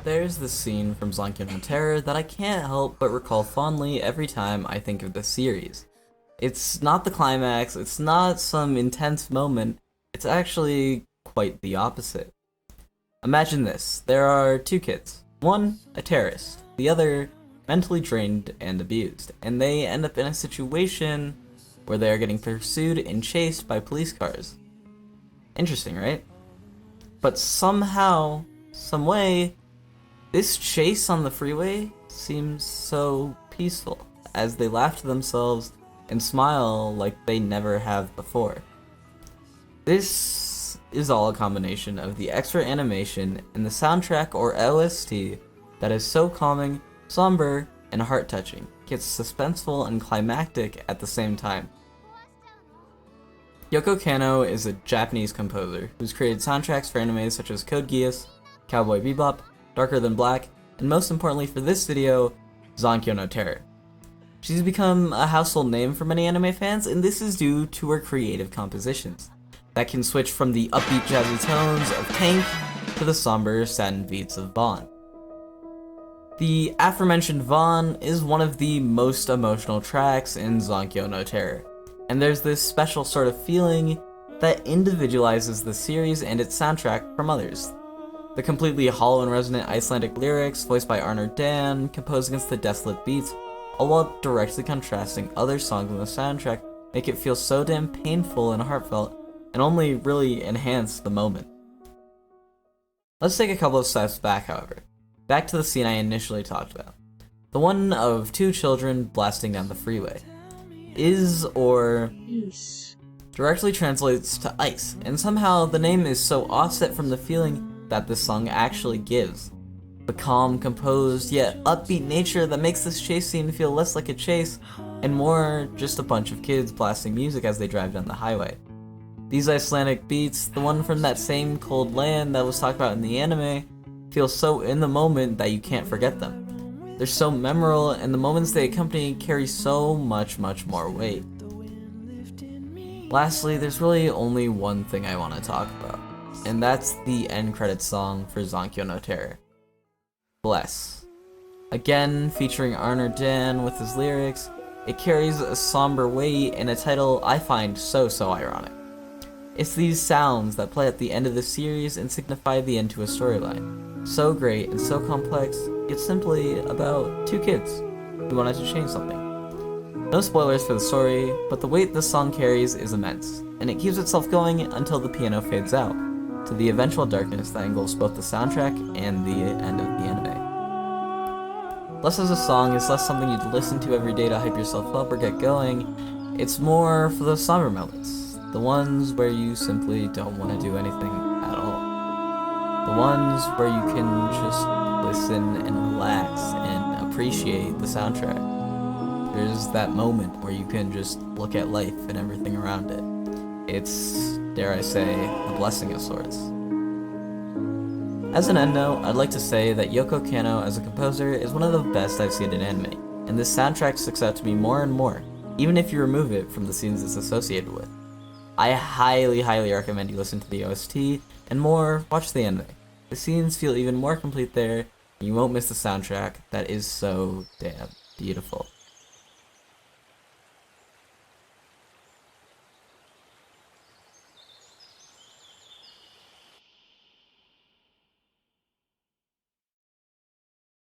There's this scene from Zankyou no Terror that I can't help but recall fondly every time I think of the series. It's not the climax, it's not some intense moment, it's actually quite the opposite. Imagine this, there are two kids. One, a terrorist, the other, mentally drained and abused, and they end up in a situation where they are getting pursued and chased by police cars. Interesting, right? But somehow, some way, this chase on the freeway seems so peaceful, as they laugh to themselves and smile like they never have before. This is all a combination of the extra animation and the soundtrack or OST that is so calming, somber, and heart-touching, gets suspenseful and climactic at the same time. Yoko Kanno is a Japanese composer who's created soundtracks for animes such as Code Geass, Cowboy Bebop, Darker Than Black, and most importantly for this video, Zankyou no Terror. She's become a household name for many anime fans, and this is due to her creative compositions that can switch from the upbeat jazzy tones of Tank to the somber satin beats of Vaughn. The aforementioned Vaughn is one of the most emotional tracks in Zankyou no Terror, and there's this special sort of feeling that individualizes the series and its soundtrack from others. The completely hollow and resonant Icelandic lyrics, voiced by Arnar Dan, composed against the desolate beats, all while directly contrasting other songs on the soundtrack, make it feel so damn painful and heartfelt, and only really enhance the moment. Let's take a couple of steps back, however. Back to the scene I initially talked about. The one of two children blasting down the freeway. Is, or directly translates to ice, and somehow the name is so offset from the feeling that this song actually gives. The calm, composed, yet upbeat nature that makes this chase scene feel less like a chase, and more just a bunch of kids blasting music as they drive down the highway. These Icelandic beats, the one from that same cold land that was talked about in the anime, feel so in the moment that you can't forget them. They're so memorable, and the moments they accompany carry so much more weight. Lastly, there's really only one thing I want to talk about, and that's the end credits song for Zankyou no Terror. Bless. Again, featuring Arnar Dan with his lyrics, it carries a somber weight and a title I find so ironic. It's these sounds that play at the end of the series and signify the end to a storyline. So great and so complex, yet simply about two kids who wanted to change something. No spoilers for the story, but the weight this song carries is immense, and it keeps itself going until the piano fades out, to the eventual darkness that engulfs both the soundtrack and the end of the anime. Less as a song is less something you'd listen to every day to hype yourself up or get going. It's more for those somber moments, the ones where you simply don't want to do anything at all. The ones where you can just listen and relax and appreciate the soundtrack. There's that moment where you can just look at life and everything around it. It's, dare I say, a blessing of sorts. As an end note, I'd like to say that Yoko Kanno as a composer is one of the best I've seen in anime, and this soundtrack sticks out to me more and more, even if you remove it from the scenes it's associated with. I highly recommend you listen to the OST, and more, watch the anime. The scenes feel even more complete there, and you won't miss the soundtrack that is so damn beautiful.